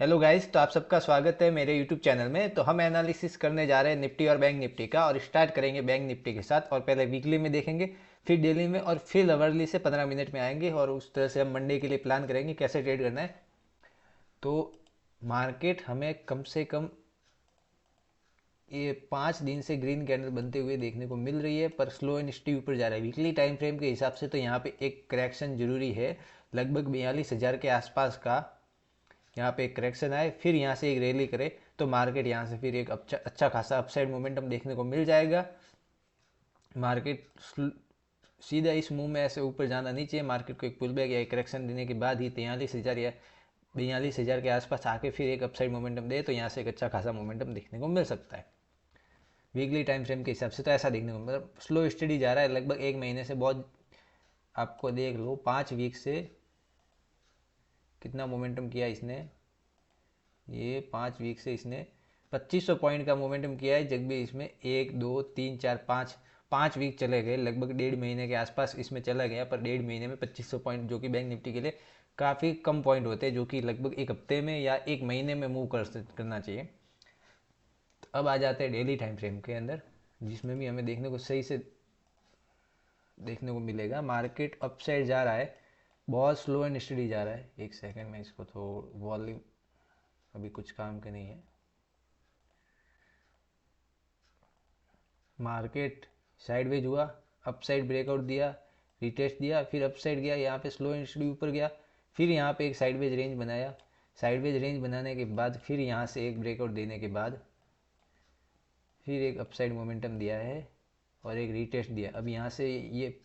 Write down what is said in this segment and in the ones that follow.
Hello guys, तो आप सबका स्वागत है मेरे यूट्यूब चैनल में। तो हम एनालिसिस करने जा रहे हैं निफ्टी और बैंक निफ्टी का, और स्टार्ट करेंगे बैंक निफ्टी के साथ। और पहले वीकली में देखेंगे, फिर डेली में, और फिर अवर्ली से 15 मिनट में आएंगे। और उस तरह से हम मंडे के लिए प्लान करेंगे कैसे ट्रेड करना है। तो मार्केट हमें कम से कम ये 5 दिन से ग्रीन कैंडल बनते हुए देखने को मिल रही है, पर स्लो एंड स्टी ऊपर जा रहा है। वीकली टाइम फ्रेम के हिसाब से तो यहाँ पे एक करेक्शन जरूरी है, लगभग 42,000 के आसपास का। यहाँ पे एक करेक्शन आए, फिर यहाँ से एक रैली करे, तो मार्केट यहाँ से फिर एक अच्छा खासा अपसाइड मोमेंटम देखने को मिल जाएगा। मार्केट सीधा इस मूव में ऐसे ऊपर जाना नहीं चाहिए। मार्केट को एक पुल बैक या एक करेक्शन देने के बाद ही 43,000 या 42,000 के आसपास आके फिर एक अपसाइड मोमेंटम दे, तो यहाँ से एक अच्छा खासा मोमेंटम देखने को मिल सकता है। वीकली टाइम फ्रेम के हिसाब से तो ऐसा देखने को मतलब स्लो स्टडी जा रहा है लगभग एक महीने से। बहुत आपको देख लो 5 वीक से कितना मोमेंटम किया इसने। ये 5 वीक से इसने 2500 पॉइंट का मोमेंटम किया है। जब भी इसमें 1 2 3 4 5 5 वीक चले गए, लगभग 1.5 महीने के आसपास इसमें चला गया। पर 1.5 महीने में 2500 पॉइंट, जो कि बैंक निफ्टी के लिए काफ़ी कम पॉइंट होते हैं, जो कि लगभग एक हफ्ते में या एक महीने में मूव करना चाहिए। तो अब आ जाते हैं डेली टाइम फ्रेम के अंदर, जिसमें भी हमें देखने को सही से देखने को मिलेगा। मार्केट अप साइड जा रहा है, बहुत स्लो एंड स्टडी जा रहा है। एक सेकंड में इसको वॉल्यूम अभी कुछ काम का नहीं है। मार्केट साइडवेज हुआ, अप साइड ब्रेकआउट दिया, रिटेस्ट दिया, फिर अप साइड गया, यहाँ पे स्लो एंड स्टडी ऊपर गया, फिर यहाँ पे एक साइडवेज रेंज बनाया। साइडवेज रेंज बनाने के बाद फिर यहाँ से एक ब्रेकआउट देने के बाद फिर एक अपसाइड मोमेंटम दिया है और एक रीटेस्ट दिया। अब यहाँ से ये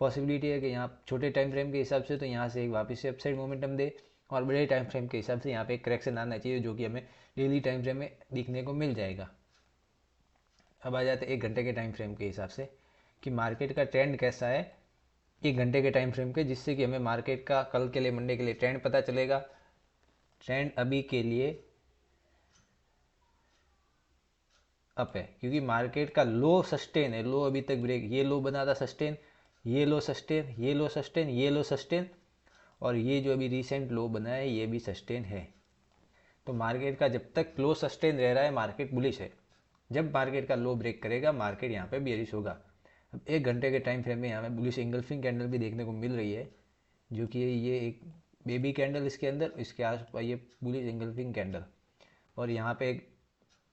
पॉसिबिलिटी है कि यहाँ छोटे टाइम फ्रेम के हिसाब से तो यहाँ से एक वापस से अपसाइड मोमेंटम दे, और बड़े टाइम फ्रेम के हिसाब से यहाँ पे एक करेक्शन आना चाहिए, जो कि हमें डेली टाइम फ्रेम में दिखने को मिल जाएगा। अब आ जाते हैं 1 घंटे के टाइम फ्रेम के हिसाब से कि मार्केट का ट्रेंड कैसा है 1 घंटे के टाइम फ्रेम के, जिससे कि हमें मार्केट का कल के लिए, मंडे के लिए ट्रेंड पता चलेगा। ट्रेंड अभी के लिए अप है, क्योंकि मार्केट का लो सस्टेन है। लो अभी तक ब्रेक, ये लो बना था सस्टेन, ये लो सस्टेन, ये लो सस्टेन, ये लो सस्टेन, और ये जो अभी रिसेंट लो बना है ये भी सस्टेन है। तो मार्केट का जब तक लो सस्टेन रह रहा है मार्केट बुलिश है। जब मार्केट का लो ब्रेक करेगा मार्केट यहाँ पे बेरिश होगा। अब 1 घंटे के टाइम फ्रेम में यहाँ पे बुलिश इंगल्फिंग कैंडल भी देखने को मिल रही है, जो कि ये एक बेबी कैंडल इसके अंदर, इसके आसपास ये बुलिश इंगल्फिंग कैंडल, और यहाँ पे एक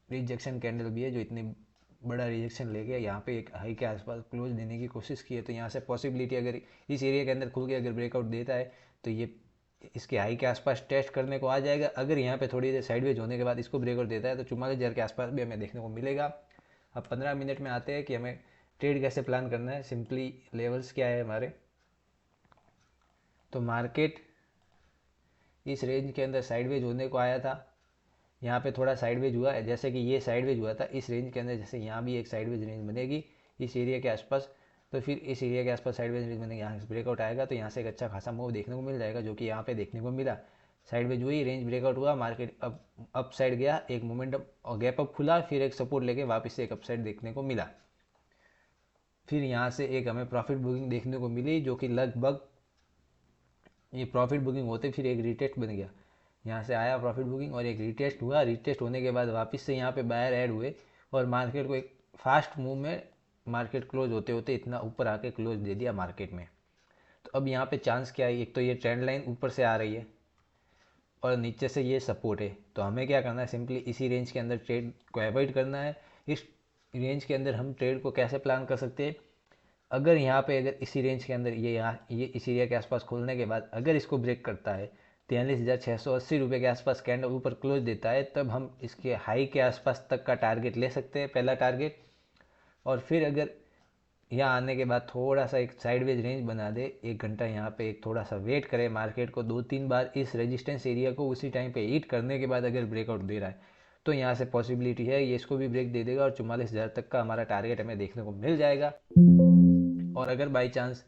रिजेक्शन कैंडल भी है जो इतनी बड़ा रिजेक्शन ले गया। यहाँ पे एक हाई के आसपास क्लोज देने की कोशिश की है, तो यहाँ से पॉसिबिलिटी अगर इस एरिया के अंदर खुल के अगर ब्रेकआउट देता है तो ये इसके हाई के आसपास टेस्ट करने को आ जाएगा। अगर यहाँ पे थोड़ी देर साइडवेज होने के बाद इसको ब्रेकआउट देता है तो 44,000 के आसपास भी हमें देखने को मिलेगा। अब 15 मिनट में आते हैं कि हमें ट्रेड कैसे प्लान करना है। सिंपली लेवल्स क्या है हमारे, तो मार्केट इस रेंज के अंदर साइडवेज होने को आया था। यहाँ पे थोड़ा साइडवेज हुआ है, जैसे कि ये साइडवेज हुआ था इस रेंज के अंदर, जैसे यहाँ भी एक साइडवेज रेंज बनेगी इस एरिया के आसपास, तो फिर इस एरिया के आसपास साइडवेज रेंज बनेगी। यहाँ से ब्रेकआउट आएगा तो यहाँ से एक अच्छा खासा मूव देखने को मिल जाएगा, जो कि यहाँ पे देखने को मिला। साइडवेज हुई, रेंज ब्रेकआउट हुआ, मार्केट अप साइड गया, एक मोमेंटम और गैप अप खुला, फिर एक सपोर्ट लेके वापस से एक अप साइड देखने को मिला। फिर यहाँ से एक हमें प्रॉफिट बुकिंग देखने को मिली, जो कि लगभग ये प्रॉफिट बुकिंग होते फिर एक रिटेस्ट बन गया। यहाँ से आया प्रॉफिट बुकिंग और एक रिटेस्ट हुआ, रिटेस्ट होने के बाद वापस से यहाँ पे बायर ऐड हुए, और मार्केट को एक फास्ट मूव में मार्केट क्लोज होते होते इतना ऊपर आके क्लोज दे दिया मार्केट में। तो अब यहाँ पे चांस क्या है, एक तो ये ट्रेंड लाइन ऊपर से आ रही है और नीचे से ये सपोर्ट है। तो हमें क्या करना है, सिंपली इसी रेंज के अंदर ट्रेड को अवॉइड करना है। इस रेंज के अंदर हम ट्रेड को कैसे प्लान कर सकते हैं, अगर यहाँ पे अगर इसी रेंज के अंदर ये इस एरिया के आसपास खोलने के बाद अगर इसको ब्रेक करता है 43,680 रुपये के आसपास कैंडल ऊपर क्लोज देता है, तब हम इसके हाई के आसपास तक का टारगेट ले सकते हैं, पहला टारगेट। और फिर अगर यहाँ आने के बाद थोड़ा सा एक साइडवेज रेंज बना दे, 1 घंटा यहाँ पे एक थोड़ा सा वेट करे, मार्केट को 2-3 बार इस रेजिस्टेंस एरिया को उसी टाइम पे हिट करने के बाद अगर ब्रेकआउट दे रहा है, तो यहाँ से पॉसिबिलिटी है ये इसको भी ब्रेक दे देगा और 44,000 तक का हमारा टारगेट हमें देखने को मिल जाएगा। और अगर बाई चांस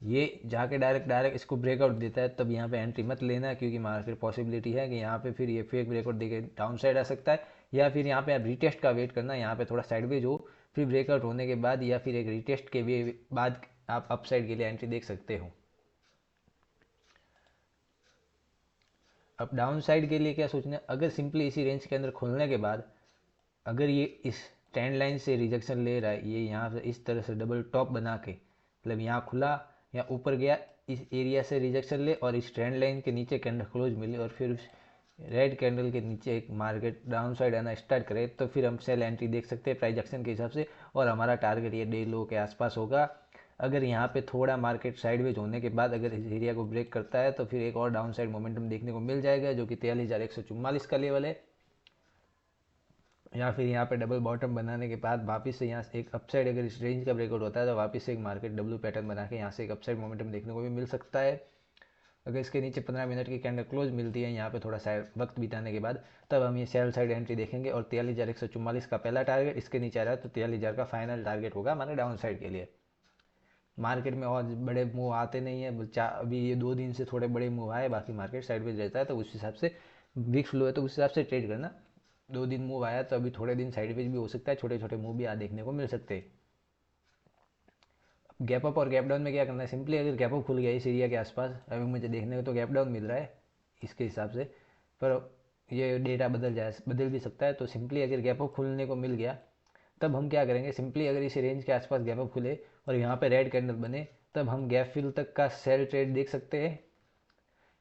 ये जाके डायरेक्ट डायरेक्ट इसको ब्रेकआउट देता है, तब यहाँ पे एंट्री मत लेना, क्योंकि मार्केट पॉसिबिलिटी है कि यहाँ पे फिर ये फेक ब्रेकआउट देके डाउन साइड आ सकता है, या फिर यहाँ पे आप रिटेस्ट का वेट करना, यहाँ पे थोड़ा साइडवेज हो, फिर ब्रेकआउट होने के बाद या फिर एक रिटेस्ट के भी बाद आप अपसाइड के लिए एंट्री देख सकते हो। अब डाउन साइड के लिए क्या सोचना है, अगर सिंपली इसी रेंज के अंदर खुलने के बाद अगर ये इस ट्रेंड लाइन से रिजेक्शन ले रहा है, ये यहाँ से इस तरह से डबल टॉप बना के, मतलब यहाँ खुला या ऊपर गया, इस एरिया से रिजेक्शन ले और इस ट्रेंड लाइन के नीचे कैंडल क्लोज मिले और फिर उस रेड कैंडल के नीचे एक मार्केट डाउन साइड आना स्टार्ट करे, तो फिर हम सेल एंट्री देख सकते हैं प्राइस एक्शन के हिसाब से, और हमारा टारगेट ये डे लो के आसपास होगा। अगर यहाँ पे थोड़ा मार्केट साइडवेज होने के बाद अगर इस एरिया को ब्रेक करता है तो फिर एक और डाउन साइड मोमेंटम देखने को मिल जाएगा, जो कि 43,144 का लेवल है। या फिर यहाँ पे डबल बॉटम बनाने के बाद वापस से यहाँ से एक अपसाइड अगर इस रेंज का ब्रेकआउट होता है तो वापस से एक मार्केट डब्ल्यू पैटर्न बना के यहाँ से एक अपसाइड मोमेंटम देखने को भी मिल सकता है। अगर इसके नीचे 15 मिनट की कैंडल क्लोज मिलती है यहाँ पे थोड़ा सा वक्त बिताने के बाद, तब हम ये सेल साइड एंट्री देखेंगे और 43,144 का पहला टारगेट, इसके नीचे आ रहा है तो 43,000 का फाइनल टारगेट होगा हमारे डाउन साइड के लिए। मार्केट में और बड़े मूव आते नहीं है, अभी ये 2 दिन से थोड़े बड़े मूव आए, बाकी मार्केट साइडवेज रहता है, तो उस हिसाब से वीक फ्लो है तो उस हिसाब से ट्रेड करना। 2 दिन मूव आया तो अभी थोड़े दिन साइडवेज भी हो सकता है, छोटे छोटे मूव भी आ देखने को मिल सकते हैं। गैप अप और गैप डाउन में क्या करना है, सिंपली अगर गैप अप खुल गया इस एरिया के आसपास, अभी मुझे देखने को तो गैप डाउन मिल रहा है इसके हिसाब से, पर ये डेटा बदल भी सकता है, तो सिंपली अगर गैप अप खुलने को मिल गया तब हम क्या करेंगे, सिंपली अगर इस रेंज के आसपास गैप अप खुले और यहाँ पे रेड कैंडल बने, तब हम गैप फिल तक का सेल ट्रेड देख सकते हैं।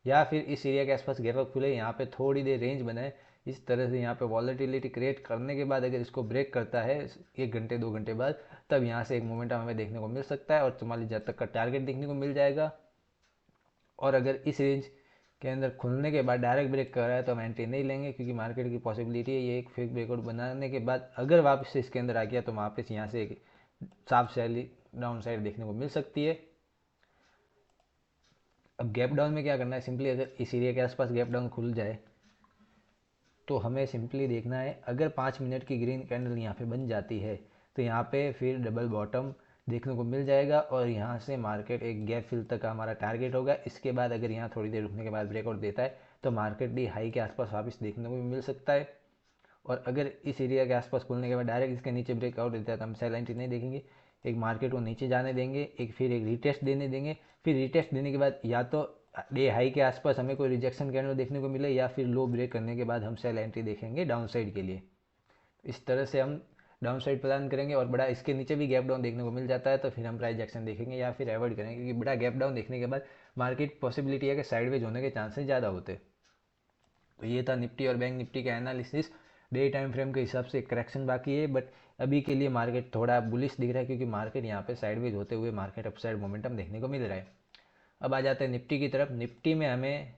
या फिर इस एरिया के आसपास गैप अप खुले, यहाँ पे थोड़ी देर रेंज बनाए, इस तरह से यहाँ पे वॉलेटिलिटी क्रिएट करने के बाद अगर इसको ब्रेक करता है 1 घंटे 2 घंटे बाद, तब यहाँ से एक मोमेंटम हमें देखने को मिल सकता है और 44,000 तक का टारगेट देखने को मिल जाएगा। और अगर इस रेंज के अंदर खुलने के बाद डायरेक्ट ब्रेक कर रहा है तो हम एंट्री नहीं लेंगे, क्योंकि मार्केट की पॉसिबिलिटी है ये एक फेक ब्रेकआउट बनाने के बाद अगर वापस से इसके अंदर आ गया तो वापस यहाँ से एक साफ सैली डाउन साइड देखने को मिल सकती है। अब गैप डाउन में क्या करना है, सिंपली अगर इस एरिया के आसपास गैप डाउन खुल जाए तो हमें सिंपली देखना है, अगर 5 मिनट की ग्रीन कैंडल यहाँ पे बन जाती है तो यहाँ पे फिर डबल बॉटम देखने को मिल जाएगा और यहाँ से मार्केट एक गैप फिल तक का हमारा टारगेट होगा। इसके बाद अगर यहाँ थोड़ी देर रुकने के बाद ब्रेकआउट देता है तो मार्केट भी हाई के आसपास वापस देखने को भी मिल सकता है। और अगर इस एरिया के आसपास खुलने के बाद डायरेक्ट इसके नीचे ब्रेकआउट देता है तो हम सेल एंट्री नहीं देखेंगे, एक मार्केट को नीचे जाने देंगे, फिर एक रीटेस्ट देने देंगे, फिर रीटेस्ट देने के बाद या तो डे हाई के आसपास हमें कोई रिजेक्शन कैंडल देखने को मिले या फिर लो ब्रेक करने के बाद हम सेल एंट्री देखेंगे डाउन साइड के लिए। इस तरह से हम डाउन साइड प्लान करेंगे और बड़ा इसके नीचे भी गैप डाउन देखने को मिल जाता है तो फिर हम प्राइस एक्शन देखेंगे या फिर अवॉइड करेंगे, क्योंकि बड़ा गैप डाउन देखने के बाद मार्केट पॉसिबिलिटी है कि साइडवेज होने के चांसेस ज़्यादा होते। तो ये था निफ्टी और बैंक निफ्टी का एनालिसिस। डे टाइम फ्रेम के हिसाब से करेक्शन बाकी है, बट अभी के लिए मार्केट थोड़ा बुलिश दिख रहा है, क्योंकि मार्केट यहाँ पे साइडवेज होते हुए मार्केट अपसाइड मोमेंटम देखने को मिल रहा है। अब आ जाते हैं निफ्टी की तरफ। निफ्टी में हमें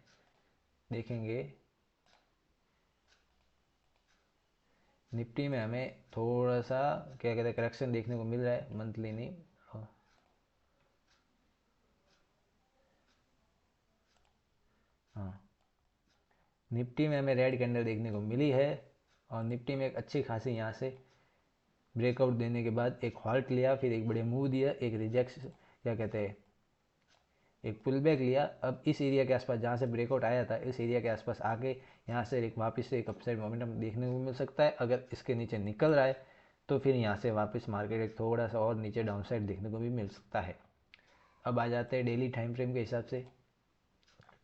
देखेंगे, निफ्टी में हमें थोड़ा सा क्या कहते हैं करेक्शन देखने को मिल रहा है, मंथली नहीं। हाँ, निफ्टी में हमें रेड कैंडल देखने को मिली है और निफ्टी में एक अच्छी खासी यहाँ से ब्रेकआउट देने के बाद एक हॉल्ट लिया, फिर एक बड़े मूव दिया, एक रिजेक्ट क्या कहते हैं एक पुल बैक लिया। अब इस एरिया के आसपास जहाँ से ब्रेकआउट आया था इस एरिया के आसपास आके यहाँ से एक वापस से एक अपसाइड मोमेंटम देखने को मिल सकता है। अगर इसके नीचे निकल रहा है तो फिर यहाँ से वापस मार्केट एक थोड़ा सा और नीचे डाउन साइड देखने को भी मिल सकता है। अब आ जाते हैं डेली टाइम फ्रेम के हिसाब से।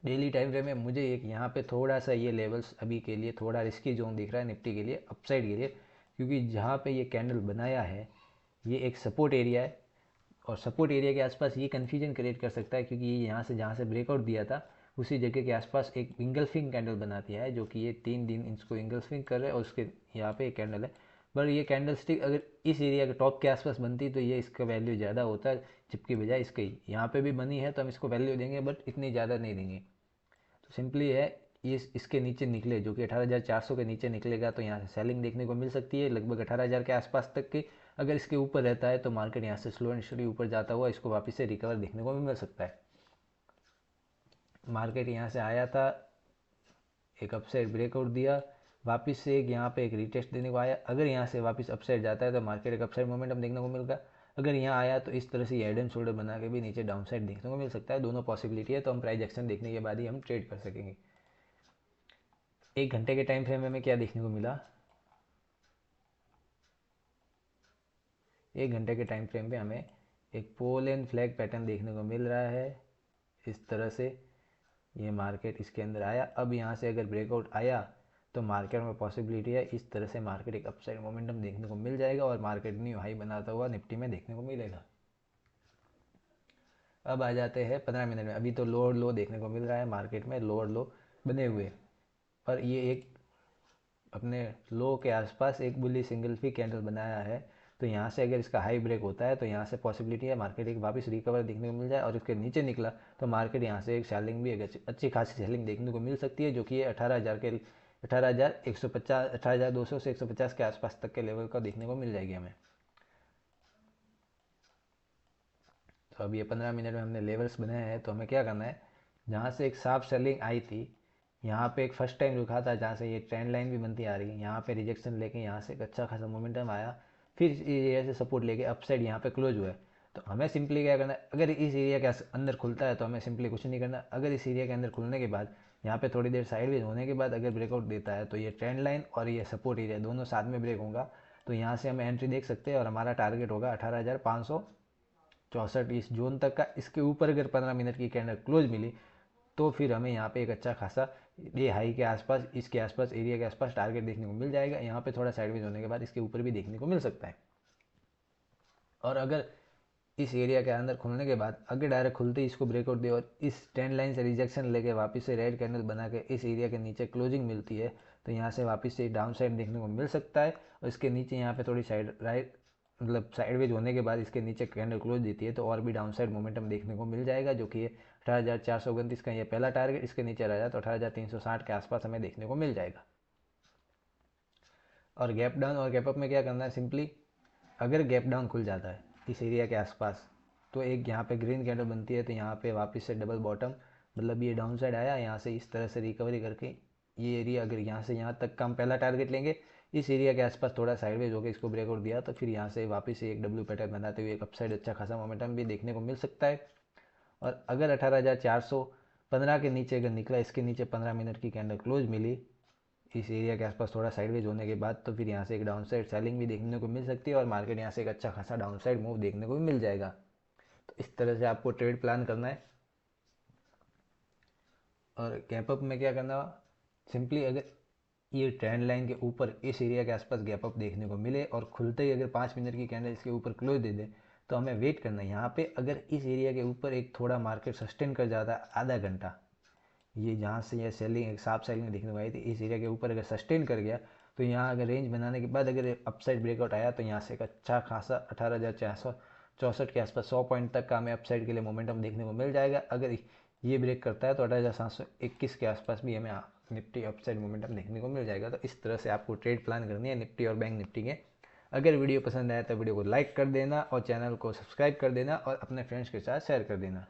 डेली टाइम फ्रेम में मुझे एक यहाँ पे थोड़ा सा ये लेवल्स अभी के लिए थोड़ा रिस्की जोन दिख रहा है निफ्टी के लिए, अपसाइड के लिए, क्योंकि जहाँ पे ये कैंडल बनाया है ये एक सपोर्ट एरिया है और सपोर्ट एरिया के आसपास ये कन्फ्यूजन क्रिएट कर सकता है, क्योंकि ये यहाँ से जहाँ से ब्रेकआउट दिया था उसी जगह के आसपास एक इंगल्फिंग कैंडल बना दिया है, जो कि ये 3 दिन इसको इंगल्फिंग कर रहे हैं और उसके यहाँ पे एक कैंडल है। पर ये कैंडल स्टिक अगर इस एरिया के टॉप के आसपास बनती तो ये इसका वैल्यू ज़्यादा होता है, जबकि बजाय इसके ही यहाँ पे भी बनी है तो हम इसको वैल्यू देंगे बट इतनी ज़्यादा नहीं देंगे। तो सिंपली है ये इसके नीचे निकले जो कि 18,400 के नीचे निकलेगा तो यहाँ से सेलिंग देखने को मिल सकती है लगभग 18,000 के आसपास तक की। अगर इसके ऊपर रहता है तो मार्केट यहाँ से स्लो एंड स्टडी ऊपर जाता हुआ इसको वापस से रिकवर देखने को भी मिल सकता है। मार्केट यहाँ से आया था, एक अपसाइड ब्रेकआउट दिया, वापस से एक यहाँ पे एक रीटेस्ट देने को आया। अगर यहाँ से वापस अपसाइड जाता है तो मार्केट एक अपसाइड मोमेंटम देखने को मिलेगा। अगर यहाँ आया तो इस तरह से हेड एंड शोल्डर बना के भी नीचे डाउन साइड देखने को मिल सकता है। दोनों पॉसिबिलिटी है, तो हम प्राइस एक्शन देखने के बाद ही हम ट्रेड कर सकेंगे। 1 घंटे के टाइम फ्रेम में हमें क्या देखने को मिला, 1 घंटे के टाइम फ्रेम पे हमें एक पोल एंड फ्लैग पैटर्न देखने को मिल रहा है इस तरह से। ये मार्केट इसके अंदर आया। अब यहाँ से अगर ब्रेकआउट आया तो मार्केट में पॉसिबिलिटी है इस तरह से मार्केट एक अपसाइड मोमेंटम देखने को मिल जाएगा और मार्केट न्यू हाई बनाता हुआ निफ्टी में देखने को मिलेगा। अब आ जाते हैं 15 मिनट में। अभी तो लोअर लो देखने को मिल रहा है मार्केट में, लोअर लो बने हुए, और ये एक अपने लो के आसपास एक बुली सिंगल फी कैंडल बनाया है। तो यहाँ से अगर इसका हाई ब्रेक होता है तो यहाँ से पॉसिबिलिटी है मार्केट एक वापस रिकवर देखने को मिल जाए, और इसके नीचे निकला तो मार्केट यहाँ से एक सेलिंग भी एक अच्छी खासी सेलिंग देखने को मिल सकती है, जो कि ये 18,000 के 18,150 18,200 से 150 के आसपास तक के लेवल का देखने को मिल जाएगी हमें। तो अब ये 15 मिनट में हमने लेवल्स बनाए हैं, तो हमें क्या करना है, जहाँ से एक साफ सेलिंग आई थी, यहाँ पे एक फर्स्ट टाइम रुका था जहाँ से ये ट्रेंड लाइन भी बनती आ रही है, यहाँ पे रिजेक्शन लेके यहाँ से एक अच्छा खासा मोमेंटम आया, फिर इस एरिया से सपोर्ट लेके अपसाइड यहाँ पे क्लोज हुआ है। तो हमें सिंपली क्या करना है, अगर इस एरिया के अंदर खुलता है तो हमें सिंपली कुछ नहीं करना। अगर इस एरिया के अंदर खुलने के बाद यहाँ पे थोड़ी देर साइडवेज होने के बाद अगर ब्रेकआउट देता है तो ये ट्रेंड लाइन और ये सपोर्ट एरिया दोनों साथ में ब्रेक होगा, तो यहाँ से हमें एंट्री देख सकते हैं और हमारा टारगेट होगा 18,564 इस जोन तक का। इसके ऊपर अगर 15 मिनट की कैंडल क्लोज मिली तो फिर हमें यहाँ पे एक अच्छा खासा ये हाई के आसपास, इसके आसपास एरिया के आसपास टारगेट देखने को मिल जाएगा। यहाँ पे थोड़ा साइडवेज होने के बाद इसके ऊपर भी देखने को मिल सकता है। और अगर इस एरिया के अंदर खुलने के बाद अगर डायरेक्ट खुलते ही इसको ब्रेकआउट दे और इस ट्रेंड लाइन से रिजेक्शन लेके वापस से रेड कैंडल बना के इस एरिया के नीचे क्लोजिंग मिलती है, तो यहाँ से वापस से डाउन साइड देखने को मिल सकता है। और इसके नीचे यहाँ पे थोड़ी साइड राइट मतलब साइडवेज होने के बाद इसके नीचे कैंडल क्लोज देती है तो और भी डाउन साइड मोमेंटम देखने को मिल जाएगा, जो कि 18,429 का ये पहला टारगेट, इसके नीचे रह जाए तो 18,360 के आसपास हमें देखने को मिल जाएगा। और गैप डाउन और गैप अप में क्या करना है, सिंपली अगर गैप डाउन खुल जाता है इस एरिया के आसपास तो एक यहाँ पे ग्रीन कैंडल बनती है, तो यहाँ पे वापस से डबल बॉटम मतलब ये डाउन साइड आया, यहाँ से इस तरह से रिकवरी करके ये एरिया अगर यहाँ से यहाँ तक का हम पहला टारगेट लेंगे, इस एरिया के आसपास थोड़ा साइडवेज होकर इसको ब्रेकआउट दिया तो फिर यहाँ से वापस से एक डब्ल्यू पैटर्न बनाते हुए एक अपसाइड अच्छा खासा मोमेंटम भी देखने को मिल सकता है। और अगर 18,415 के नीचे अगर निकला, इसके नीचे 15 मिनट की कैंडल क्लोज मिली इस एरिया के आसपास थोड़ा साइडवेज होने के बाद, तो फिर यहाँ से एक डाउन साइड सेलिंग भी देखने को मिल सकती है और मार्केट यहाँ से एक अच्छा खासा डाउन साइड मूव देखने को भी मिल जाएगा। तो इस तरह से आपको ट्रेड प्लान करना है। और गैप अप में क्या करना, सिंपली अगर ये ट्रेंड लाइन के ऊपर इस एरिया के आसपास गैप अप देखने को मिले और खुलते ही अगर 5 मिनट की कैंडल इसके ऊपर क्लोज दे दे तो हमें वेट करना है। यहाँ पे अगर इस एरिया के ऊपर एक थोड़ा मार्केट सस्टेन कर जाता है आधा घंटा, ये जहाँ से ये सेलिंग एक साफ सेलिंग देखने को आई थी इस एरिया के ऊपर अगर सस्टेन कर गया तो यहाँ अगर रेंज बनाने के बाद अगर अपसाइड ब्रेकआउट आया तो यहाँ से एक अच्छा खासा 18,464 के आसपास 100 पॉइंट तक का हमें अपसाइड के लिए मोमेंटम देखने को मिल जाएगा। अगर ये ब्रेक करता है तो 18,721 के आसपास भी हमें निफ्टी अपसाइड मोमेंटम देखने को मिल जाएगा। तो इस तरह से आपको ट्रेड प्लान करनी है निफ्टी और बैंक निफ्टी के। अगर वीडियो पसंद आया तो वीडियो को लाइक कर देना और चैनल को सब्सक्राइब कर देना और अपने फ्रेंड्स के साथ शेयर कर देना।